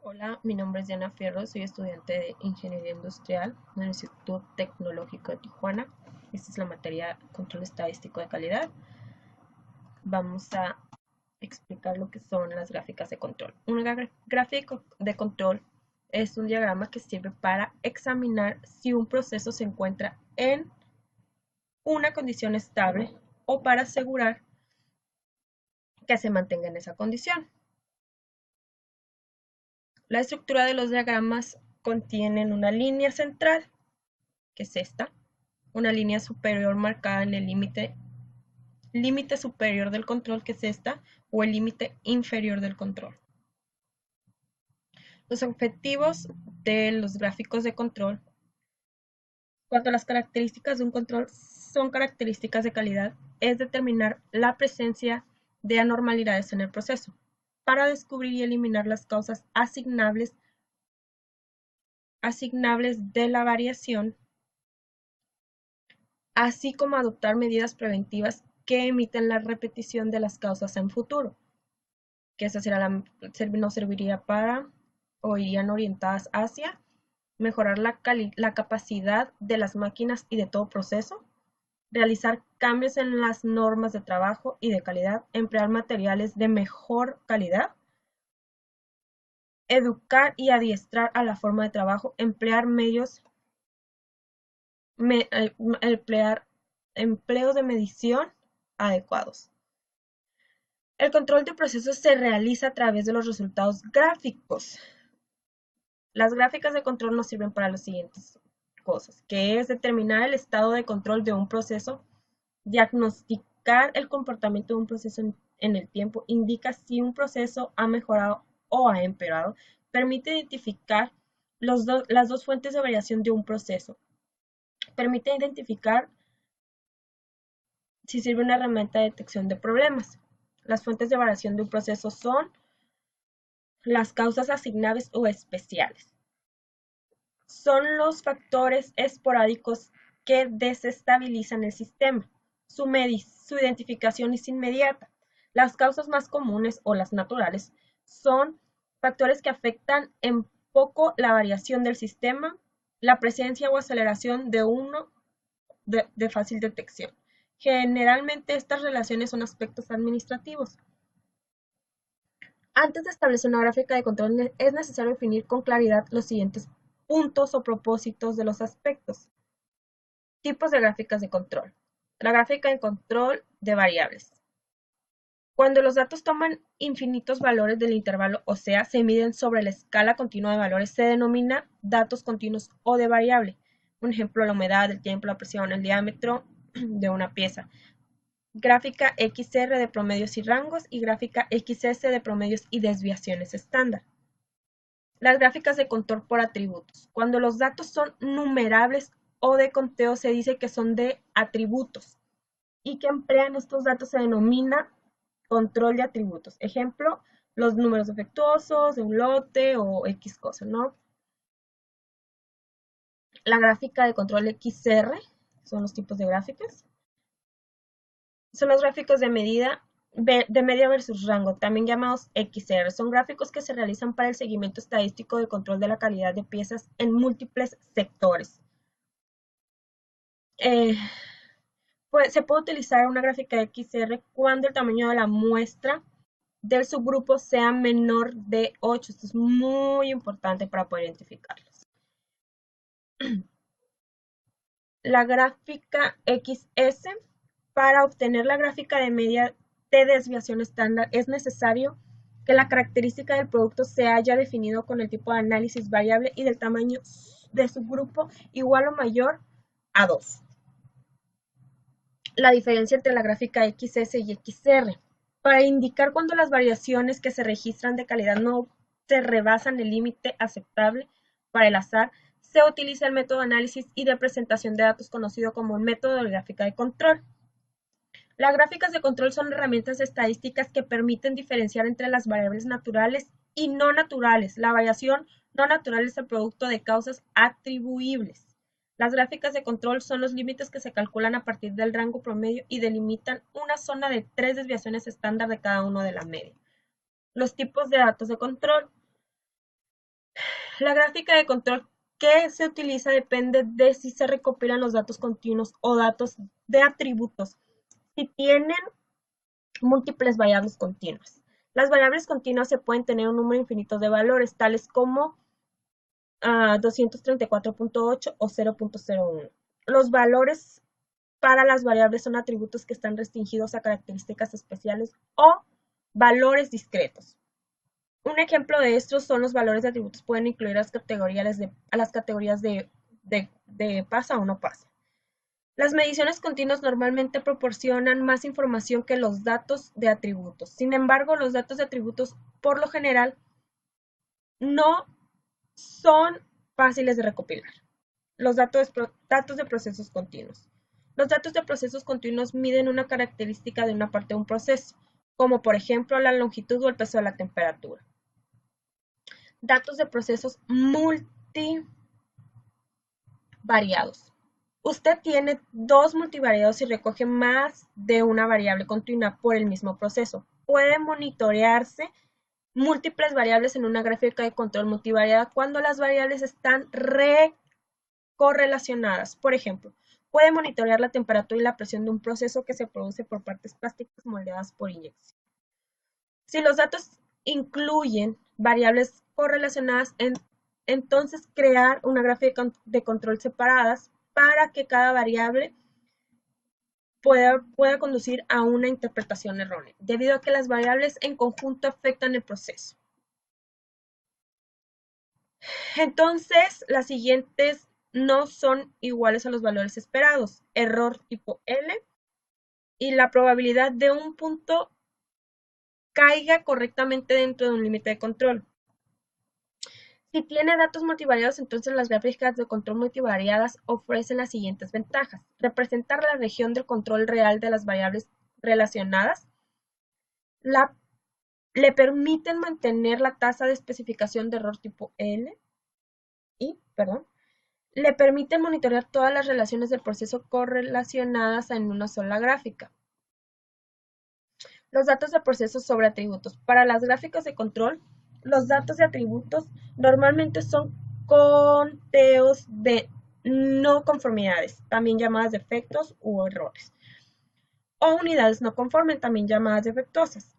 Hola, mi nombre es Diana Fierro, soy estudiante de Ingeniería Industrial en el Instituto Tecnológico de Tijuana. Esta es la materia Control Estadístico de Calidad. Vamos a explicar lo que son las gráficas de control. Un gráfico de control es un diagrama que sirve para examinar si un proceso se encuentra en una condición estable o para asegurar que se mantenga en esa condición. La estructura de los diagramas contienen una línea central, que es esta, una línea superior marcada en el límite superior del control, que es esta, o el límite inferior del control. Los objetivos de los gráficos de control. Cuando las características de un control son características de calidad, es determinar la presencia de anormalidades en el proceso para descubrir y eliminar las causas asignables de la variación, así como adoptar medidas preventivas que emiten la repetición de las causas en futuro, que esa nos serviría para o irían orientadas hacia mejorar la capacidad de las máquinas y de todo proceso, realizar cambios en las normas de trabajo y de calidad, emplear materiales de mejor calidad, educar y adiestrar a la forma de trabajo, emplear empleos de medición adecuados. El control de procesos se realiza a través de los resultados gráficos. Las gráficas de control nos sirven para las siguientes cosas, que es determinar el estado de control de un proceso, diagnosticar el comportamiento de un proceso en el tiempo, indica si un proceso ha mejorado o ha empeorado, permite identificar las dos fuentes de variación de un proceso, permite identificar si sirve una herramienta de detección de problemas. Las fuentes de variación de un proceso son las causas asignables o especiales. Son los factores esporádicos que desestabilizan el sistema. Su identificación es inmediata. Las causas más comunes o las naturales son factores que afectan en poco la variación del sistema, la presencia o aceleración de uno de fácil detección. Generalmente estas relaciones son aspectos administrativos. Antes de establecer una gráfica de control es necesario definir con claridad los siguientes puntos o propósitos de los aspectos. Tipos de gráficas de control. La gráfica de control de variables. Cuando los datos toman infinitos valores del intervalo, o sea, se miden sobre la escala continua de valores, se denomina datos continuos o de variable. Un ejemplo, la humedad, el tiempo, la presión, el diámetro de una pieza. Gráfica XR de promedios y rangos y gráfica XS de promedios y desviaciones estándar. Las gráficas de control por atributos. Cuando los datos son numerables o de conteo se dice que son de atributos y que emplean estos datos se denomina control de atributos. Ejemplo, los números defectuosos de un lote o X cosa, ¿no? La gráfica de control XR son los tipos de gráficas. Son los gráficos de media versus rango, también llamados XR. Son gráficos que se realizan para el seguimiento estadístico de control de la calidad de piezas en múltiples sectores. Pues, se puede utilizar una gráfica XR cuando el tamaño de la muestra del subgrupo sea menor de 8. Esto es muy importante para poder identificarlos. La gráfica XS. Para obtener la gráfica de media de desviación estándar es necesario que la característica del producto se haya definido con el tipo de análisis variable y del tamaño de subgrupo igual o mayor a 2. La diferencia entre la gráfica XS y XR. Para indicar cuando las variaciones que se registran de calidad no se rebasan el límite aceptable para el azar, se utiliza el método de análisis y de presentación de datos conocido como el método de gráfica de control. Las gráficas de control son herramientas estadísticas que permiten diferenciar entre las variables naturales y no naturales. La variación no natural es el producto de causas atribuibles. Las gráficas de control son los límites que se calculan a partir del rango promedio y delimitan una zona de 3 desviaciones estándar de cada uno de la media. Los tipos de datos de control. La gráfica de control que se utiliza depende de si se recopilan los datos continuos o datos de atributos. Si tienen múltiples variables continuas. Las variables continuas se pueden tener un número infinito de valores, tales como 234.8 o 0.01. Los valores para las variables son atributos que están restringidos a características especiales o valores discretos. Un ejemplo de estos son los valores de atributos pueden incluir las categorías de pasa o no pasa. Las mediciones continuas normalmente proporcionan más información que los datos de atributos. Sin embargo, los datos de atributos por lo general no son fáciles de recopilar. Los datos de procesos continuos. Los datos de procesos continuos miden una característica de una parte de un proceso, como por ejemplo la longitud o el peso de la temperatura. Datos de procesos multivariados. Usted tiene dos multivariados y recoge más de una variable continua por el mismo proceso. Puede monitorearse múltiples variables en una gráfica de control multivariada cuando las variables están correlacionadas. Por ejemplo, puede monitorear la temperatura y la presión de un proceso que se produce por partes plásticas moldeadas por inyección. Si los datos incluyen variables correlacionadas, entonces crear una gráfica de control separadas para que cada variable pueda conducir a una interpretación errónea, debido a que las variables en conjunto afectan el proceso. Entonces, las siguientes no son iguales a los valores esperados. Error tipo L y la probabilidad de un punto caiga correctamente dentro de un límite de control. Si tiene datos multivariados, entonces las gráficas de control multivariadas ofrecen las siguientes ventajas. Representar la región del control real de las variables relacionadas. Le permiten mantener la tasa de especificación de error tipo L. Le permiten monitorear todas las relaciones del proceso correlacionadas en una sola gráfica. Los datos de procesos sobre atributos. Para las gráficas de control, los datos de atributos normalmente son conteos de no conformidades, también llamadas defectos u errores, o unidades no conformes, también llamadas defectuosas.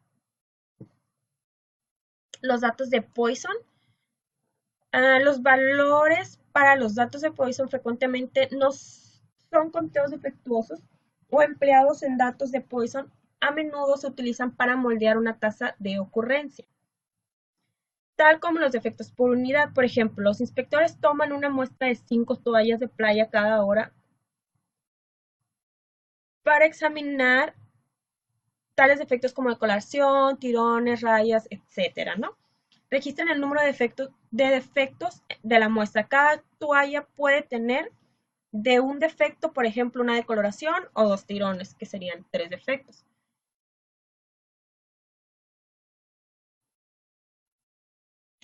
Los datos de Poisson. Los valores para los datos de Poisson frecuentemente no son conteos defectuosos o empleados en datos de Poisson a menudo se utilizan para moldear una tasa de ocurrencia, tal como los defectos por unidad. Por ejemplo, los inspectores toman una muestra de 5 toallas de playa cada hora para examinar tales defectos como decoloración, tirones, rayas, etcétera, ¿no? Registran el número de defectos de la muestra. Cada toalla puede tener de un defecto, por ejemplo, una decoloración o 2 tirones, que serían 3 defectos.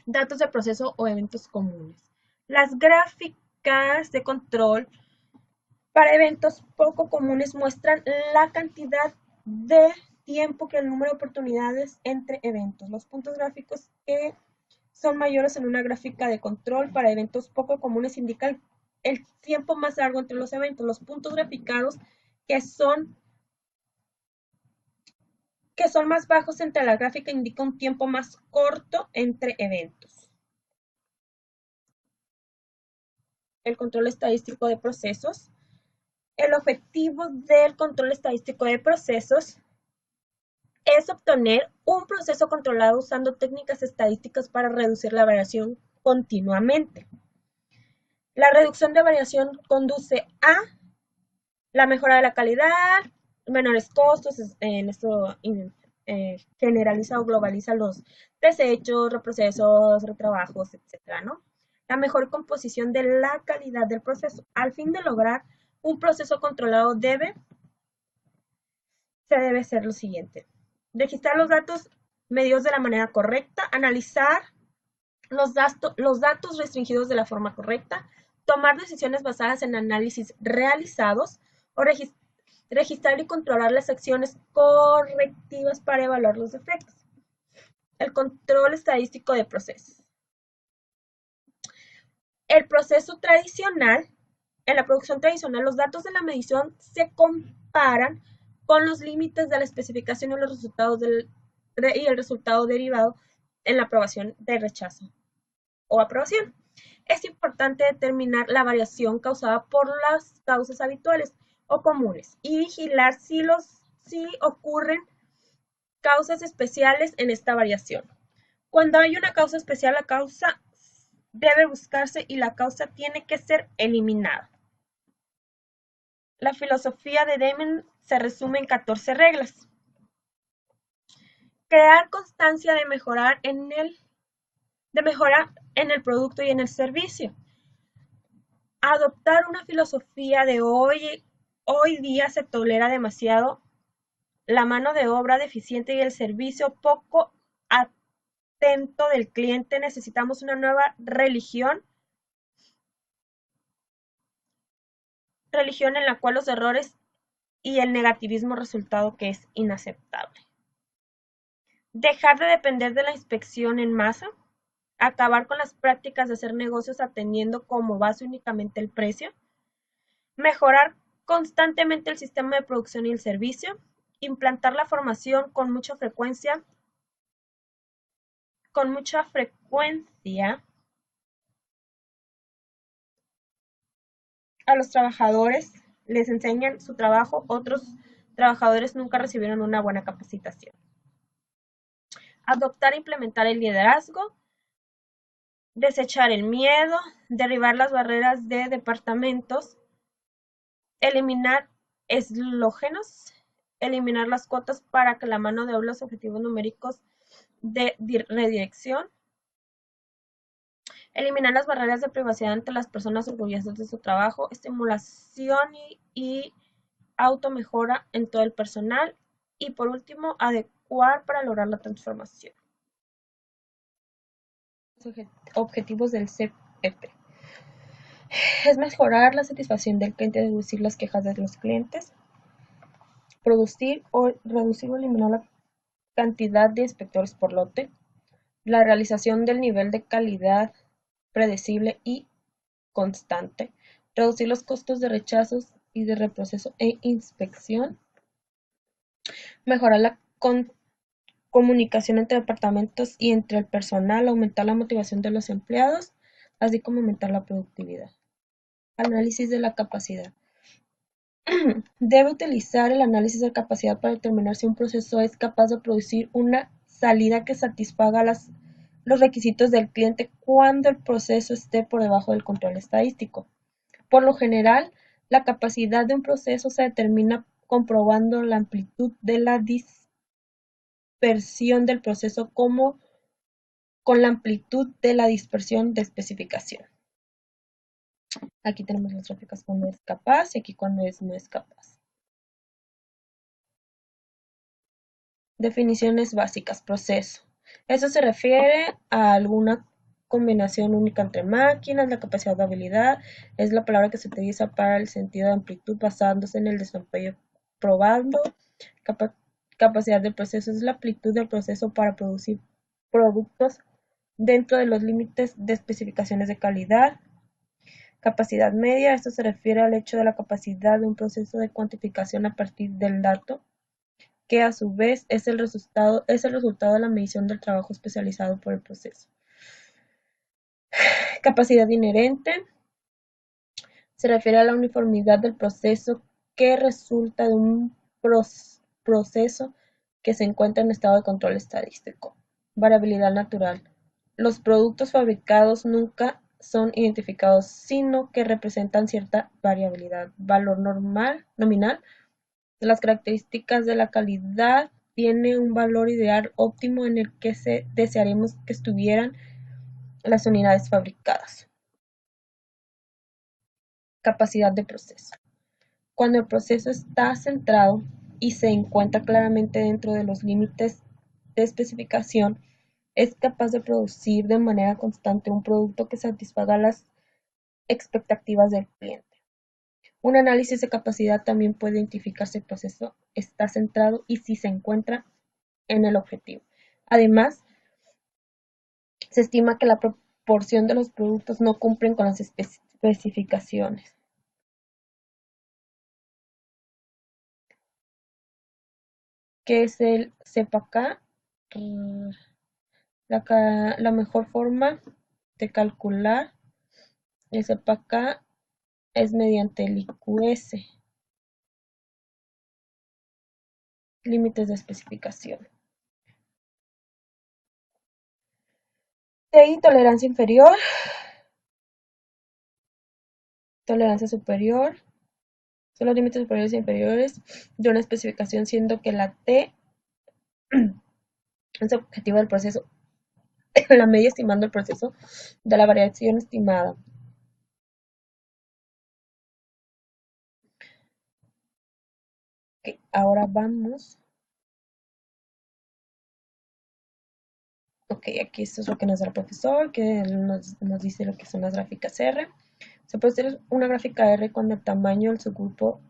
Datos de proceso o eventos comunes. Las gráficas de control para eventos poco comunes muestran la cantidad de tiempo que el número de oportunidades entre eventos. Los puntos gráficos que son mayores en una gráfica de control para eventos poco comunes indican el tiempo más largo entre los eventos. Los puntos graficados que son más bajos entre la gráfica indican un tiempo más corto entre eventos. El control estadístico de procesos. El objetivo del control estadístico de procesos es obtener un proceso controlado usando técnicas estadísticas para reducir la variación continuamente. La reducción de variación conduce a la mejora de la calidad, menores costos, en esto generaliza o globaliza los desechos, reprocesos, retrabajos, etcétera, ¿no? La mejor composición de la calidad del proceso. Al fin de lograr un proceso controlado se debe hacer lo siguiente: registrar los datos medidos de la manera correcta, analizar los datos restringidos de la forma correcta, tomar decisiones basadas en análisis realizados o registrar y controlar las acciones correctivas para evaluar los defectos. El control estadístico de procesos. el proceso tradicional, en la producción tradicional, los datos de la medición se comparan con los límites de la especificación y los resultados y el resultado derivado en la aprobación de rechazo o aprobación. Es importante determinar la variación causada por las causas habituales o comunes y vigilar si ocurren causas especiales en esta variación. Cuando hay una causa especial, la causa debe buscarse y la causa tiene que ser eliminada. La filosofía de Damon se resume en 14 reglas. Crear constancia de mejora en el producto y en el servicio. Adoptar una filosofía de hoy día se tolera demasiado la mano de obra deficiente y el servicio poco atento del cliente. Necesitamos una nueva religión en la cual los errores y el negativismo resultado que es inaceptable. Dejar de depender de la inspección en masa, acabar con las prácticas de hacer negocios atendiendo como base únicamente el precio, mejorar constantemente el sistema de producción y el servicio, implantar la formación con mucha frecuencia a los trabajadores, les enseñan su trabajo, otros trabajadores nunca recibieron una buena capacitación. Adoptar e implementar el liderazgo, desechar el miedo, derribar las barreras de departamentos, eliminar eslógenos, eliminar las cuotas para que la mano de obra los objetivos numéricos de redirección, eliminar las barreras de privacidad entre las personas orgullosas de su trabajo, estimulación y automejora en todo el personal y por último, adecuar para lograr la transformación. Objetivos del CEP es mejorar la satisfacción del cliente, reducir las quejas de los clientes, reducir o eliminar la cantidad de inspectores por lote, la realización del nivel de calidad predecible y constante, reducir los costos de rechazos y de reproceso e inspección, mejorar la comunicación entre departamentos y entre el personal, aumentar la motivación de los empleados, así como aumentar la productividad. Análisis de la capacidad. Debe utilizar el análisis de capacidad para determinar si un proceso es capaz de producir una salida que satisfaga los requisitos del cliente cuando el proceso esté por debajo del control estadístico. Por lo general, la capacidad de un proceso se determina comprobando la amplitud de la dispersión del proceso como con la amplitud de la dispersión de especificación. Aquí tenemos las gráficas cuando es capaz y aquí cuando no es capaz. Definiciones básicas, proceso. Eso se refiere a alguna combinación única entre máquinas. La capacidad de habilidad es la palabra que se utiliza para el sentido de amplitud basándose en el desempeño probando. Capacidad del proceso es la amplitud del proceso para producir productos dentro de los límites de especificaciones de calidad. Capacidad media, esto se refiere al hecho de la capacidad de un proceso de cuantificación a partir del dato, que a su vez es el resultado de la medición del trabajo especializado por el proceso. Capacidad inherente se refiere a la uniformidad del proceso que resulta de un proceso que se encuentra en estado de control estadístico. Variabilidad natural. Los productos fabricados nunca son identificados, sino que representan cierta variabilidad. Valor nominal. Las características de la calidad tiene un valor ideal óptimo en el que desearemos que estuvieran las unidades fabricadas. Capacidad de proceso. Cuando el proceso está centrado y se encuentra claramente dentro de los límites de especificación, es capaz de producir de manera constante un producto que satisfaga las expectativas del cliente. Un análisis de capacidad también puede identificar si el proceso está centrado y si se encuentra en el objetivo. Además, se estima que la porción de los productos no cumplen con las especificaciones. ¿Qué es el CPK? La mejor forma de calcular el CPK es mediante el IQS, límites de especificación. TI, tolerancia inferior, tolerancia superior, son los límites superiores e inferiores de una especificación, siendo que la T es el objetivo del proceso, la media estimando el proceso de la variación estimada. Okay, ahora vamos. Ok, aquí esto es lo que nos da el profesor, que nos dice lo que son las gráficas R. Se puede hacer una gráfica R cuando el tamaño del subgrupo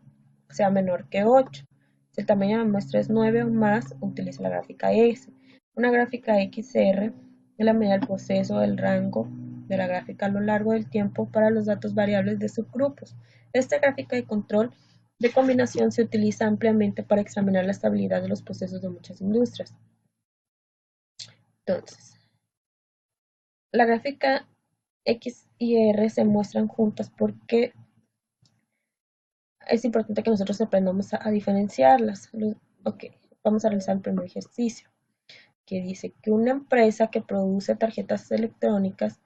sea menor que 8. Si el tamaño de la muestra es 9 o más, utiliza la gráfica S. Una gráfica XR es la medida del proceso del rango de la gráfica a lo largo del tiempo para los datos variables de subgrupos. Esta gráfica de control de combinación se utiliza ampliamente para examinar la estabilidad de los procesos de muchas industrias. Entonces, la gráfica X y R se muestran juntas porque es importante que nosotros aprendamos a diferenciarlas. Ok, vamos a realizar el primer ejercicio, que dice que una empresa que produce tarjetas electrónicas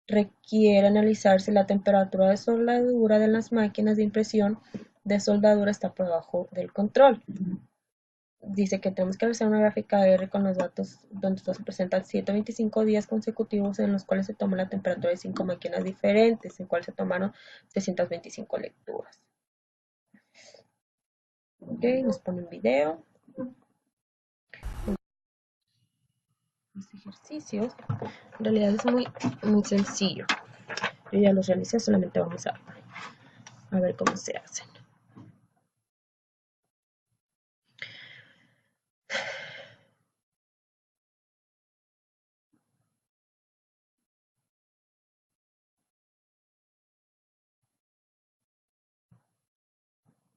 requiere analizar si la temperatura de soldadura de las máquinas de impresión de soldadura está por debajo del control. Dice que tenemos que realizar una gráfica R con los datos donde se presentan 125 días consecutivos en los cuales se toma la temperatura de 5 máquinas diferentes, en cuales se tomaron 325 lecturas. Ok, nos pone un video. Los ejercicios en realidad es muy sencillo. Yo ya los realicé, solamente vamos a ver cómo se hacen.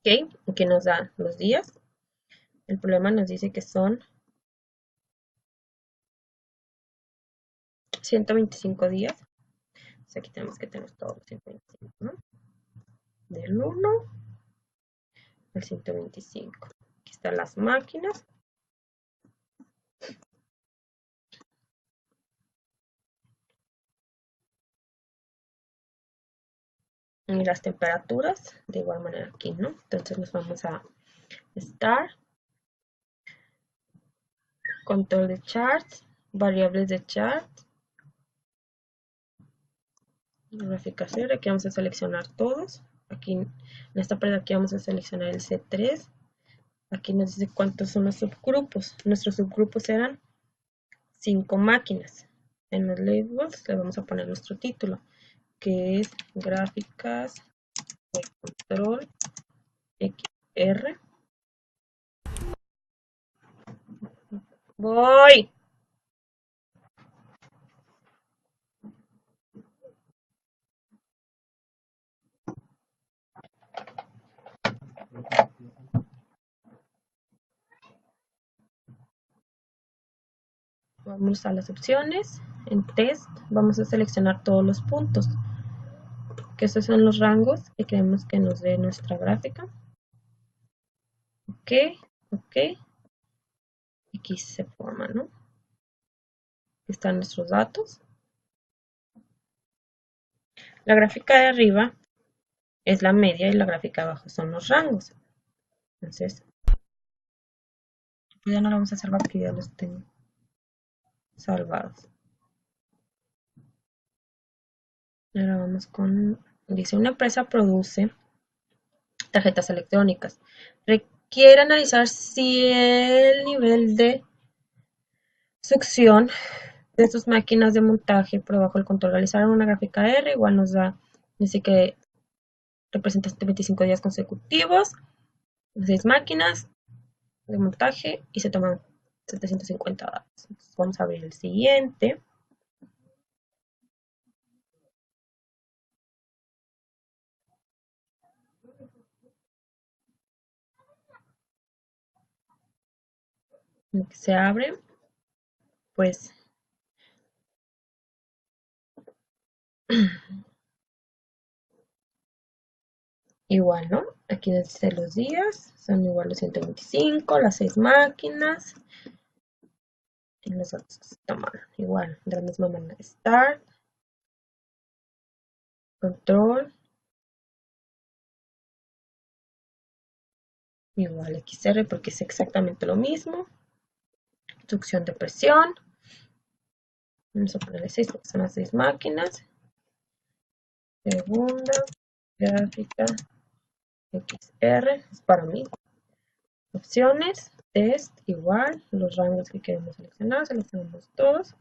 Ok, aquí nos da los días. El problema nos dice que son 125 días. Entonces aquí tenemos que tener todos los 125, ¿no? Del 1 al 125. Aquí están las máquinas. Y las temperaturas, de igual manera aquí, ¿no? Entonces nos vamos a Start, Control de Charts, Variables de Chart, gráfica R, aquí vamos a seleccionar todos. Aquí en esta parte de aquí vamos a seleccionar el C3. Aquí nos dice cuántos son los subgrupos. Nuestros subgrupos eran 5 máquinas. En los labels le vamos a poner nuestro título, que es gráficas de control XR. Voy. Vamos a las opciones. En test vamos a seleccionar todos los puntos, que estos son los rangos que queremos que nos dé nuestra gráfica. Ok, ok. Aquí se forma, ¿no? Aquí están nuestros datos. La gráfica de arriba es la media y la gráfica de abajo son los rangos. Entonces, ya no lo vamos a salvar porque ya los tengo salvados. Ahora vamos con, dice, una empresa produce tarjetas electrónicas. Requiere analizar si el nivel de succión de sus máquinas de montaje por debajo del control. Realizar una gráfica R igual nos da, dice que representa 25 días consecutivos, 6 máquinas de montaje y se toman 750 datos. Entonces vamos a abrir el siguiente. lo que se abre, pues igual, ¿no? Aquí dice los días, son igual los 125, las 6 máquinas, y los datos que se tomaron. Igual, de la misma manera, start, control, igual XR porque es exactamente lo mismo. Succión de presión. Vamos a ponerle 6 porque son las 6 máquinas. Segunda gráfica XR es para mí. Opciones, test, igual, los rangos que queremos seleccionar, seleccionamos todos.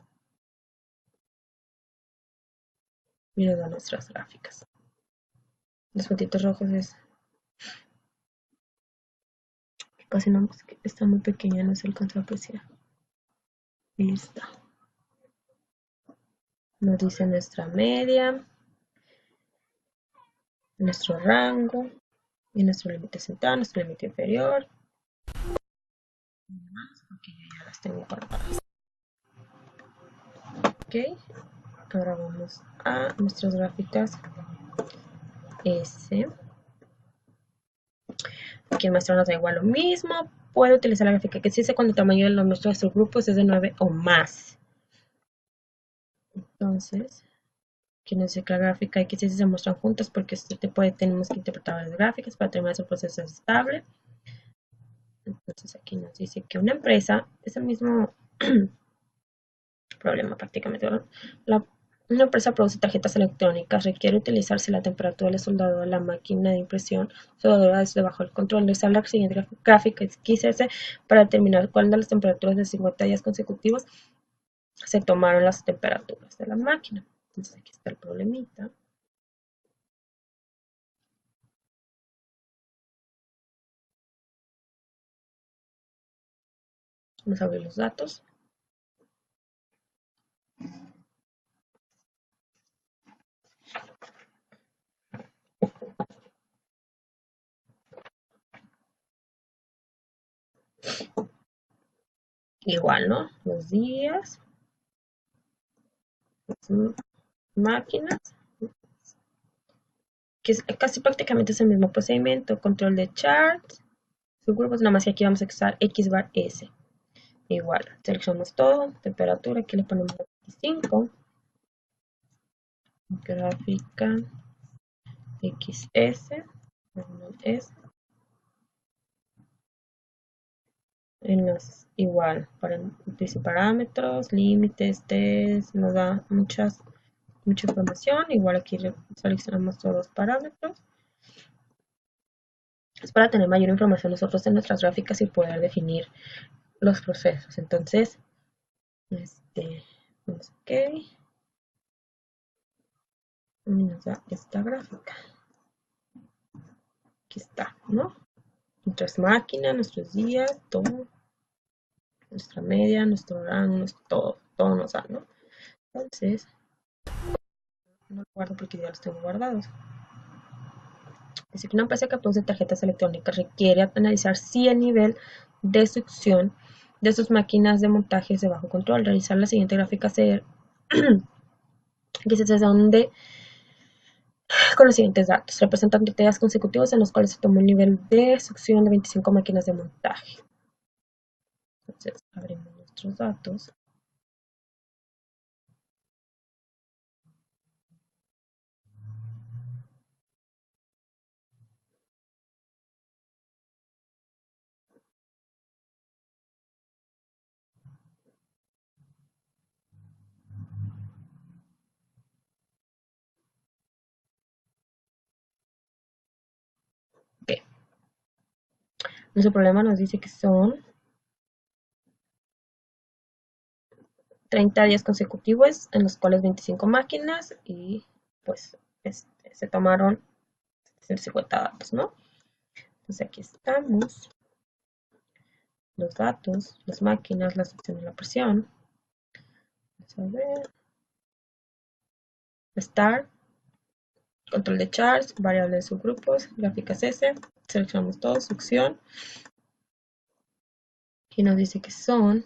Y nos da nuestras gráficas. Los puntitos rojos es casi no, está muy pequeña, no se alcanza a apreciar. Ahí está. Nos dice nuestra media, nuestro rango y nuestro límite central, nuestro límite inferior. Porque yo ya las tengo guardadas. Ok, ahora vamos a nuestras gráficas S. Aquí el maestro nos da igual lo mismo. Puede utilizar la gráfica que se dice cuando el tamaño de nuestros subgrupos es de 9 o más. Entonces, aquí nos dice que la gráfica y que se muestran juntas porque tenemos que interpretar las gráficas para terminar su proceso estable. Entonces aquí nos dice que una empresa es el mismo problema prácticamente. Una empresa produce tarjetas electrónicas, requiere utilizarse la temperatura del soldador de la máquina de impresión soldadora desde bajo el control. Les habla la siguiente gráfica XS para determinar cuál de las temperaturas de 50 días consecutivos se tomaron las temperaturas de la máquina. Entonces aquí está el problemita. Vamos a abrir los datos. Igual, ¿no? Los días, las máquinas, que es casi prácticamente es el mismo procedimiento. Control de charts, subgrupos, nada más que aquí vamos a usar X bar S. Igual, seleccionamos todo, temperatura, aquí le ponemos 25, gráfica XS, en las igual, para parámetros, límites, test, nos da mucha información. Igual aquí seleccionamos todos los parámetros. Es para tener mayor información nosotros en nuestras gráficas y poder definir los procesos. Entonces, ok, y nos da esta gráfica. Aquí está, ¿no? Nuestras máquinas, nuestros días, todo, nuestra media, nuestro rango, todo nos da, ¿no? Entonces, no lo guardo porque ya los tengo guardados. Dice que una empresa que produce tarjetas electrónicas requiere analizar si el nivel de succión de sus máquinas de montaje es de bajo control. Realizar la siguiente gráfica que se donde con los siguientes datos. Representan días consecutivos en los cuales se tomó el nivel de succión de 25 máquinas de montaje. Entonces, abrimos nuestros datos. Ok. Nuestro problema nos dice que son 30 días consecutivos en los cuales 25 máquinas y pues se tomaron 150 datos, ¿no? Entonces aquí estamos, los datos, las máquinas, la succión y la presión. Vamos a ver. Start, control de charts, variable de subgrupos, gráficas S, seleccionamos todo, succión. Aquí nos dice que son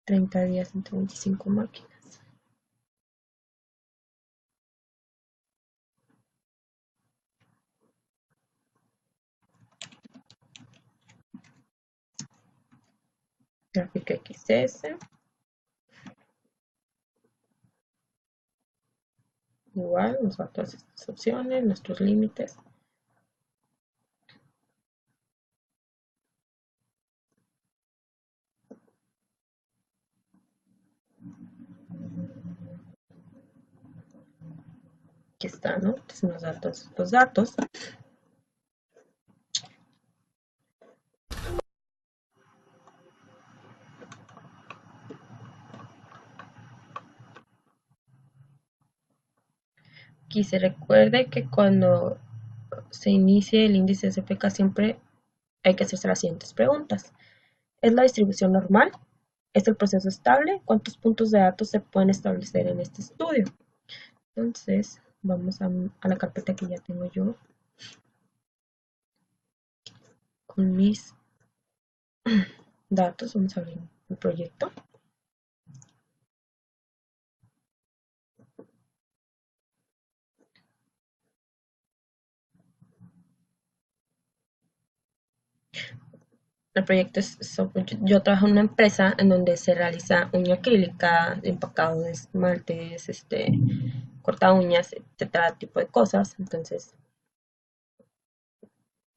30 días entre 25 máquinas. Gráfica XS. Igual nos va todas estas opciones, nuestros límites. Aquí está, ¿no? Entonces nos da todos estos datos. Aquí se recuerde que cuando se inicie el índice SPK siempre hay que hacerse las siguientes preguntas. ¿Es la distribución normal? ¿Es el proceso estable? ¿Cuántos puntos de datos se pueden establecer en este estudio? Entonces, vamos a la carpeta que ya tengo yo con mis datos. Vamos a abrir el proyecto. El proyecto yo trabajo en una empresa en donde se realiza uña acrílica, empacado de esmaltes, corta uñas, etcétera, tipo de cosas. Entonces,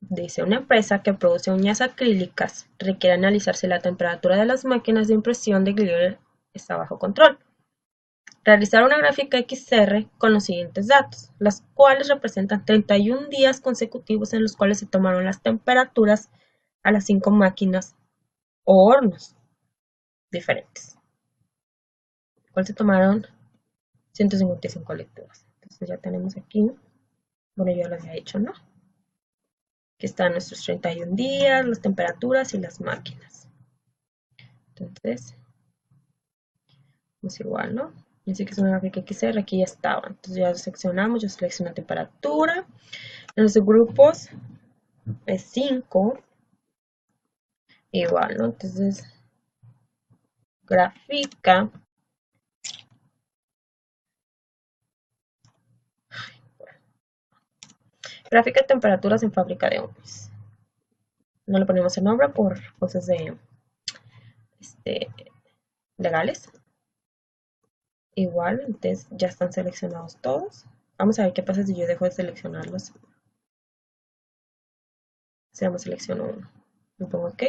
dice una empresa que produce uñas acrílicas requiere analizar si la temperatura de las máquinas de impresión de glitter está bajo control. Realizar una gráfica XR con los siguientes datos, las cuales representan 31 días consecutivos en los cuales se tomaron las temperaturas a las 5 máquinas o hornos diferentes. ¿Cuál se tomaron? 155 lecturas. Entonces ya tenemos aquí, bueno, yo lo había hecho, ¿no? Aquí están nuestros 31 días, las temperaturas y las máquinas. Entonces, es igual, ¿no? Dice que es una gráfica XR, aquí ya estaba. Entonces ya lo seleccionamos, yo selecciono temperatura. En los grupos es 5. Igual, ¿no? Entonces, gráfica. Gráfica de temperaturas en fábrica de hombres. No le ponemos el nombre por cosas de legales. Igual, entonces ya están seleccionados todos. Vamos a ver qué pasa si yo dejo de seleccionarlos. Si me selecciono uno. Le pongo OK.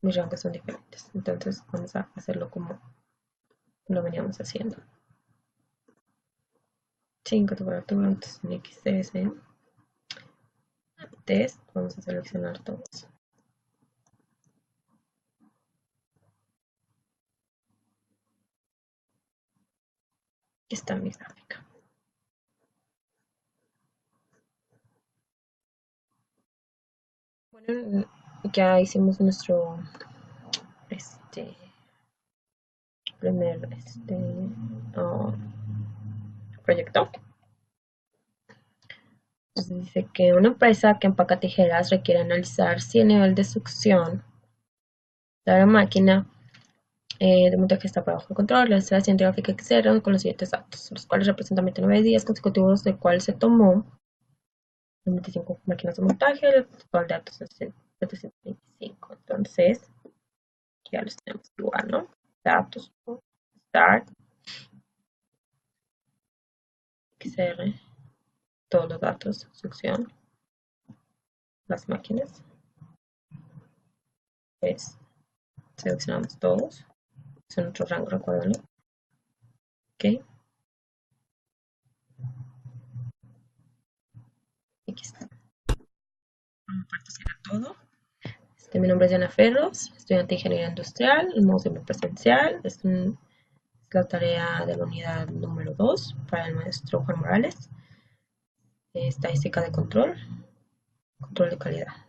Mis rangos son diferentes. Entonces vamos a hacerlo como lo veníamos haciendo. 5 temperatura, entonces en XS. Test, vamos a seleccionar todos. Aquí está mi gráfica. Bueno, ya hicimos nuestro primer proyecto. Entonces dice que una empresa que empaca tijeras requiere analizar si el nivel de succión de la máquina de montaje está bajo control. La siguiente gráfica XR con los siguientes datos, los cuales representan 29 días consecutivos de cual se tomó 25 máquinas de montaje, el total de datos es 725. Entonces, ya los tenemos igual, ¿no? Datos, start, XR, todos los datos, succión, las máquinas, seleccionamos todos, es en otro rango, recuerden. Ok. Aquí está. Todo. Mi nombre es Diana Ferros, estudiante de Ingeniería Industrial, el módulo presencial, es la tarea de la unidad número 2 para el maestro Juan Morales, estadística de control de calidad.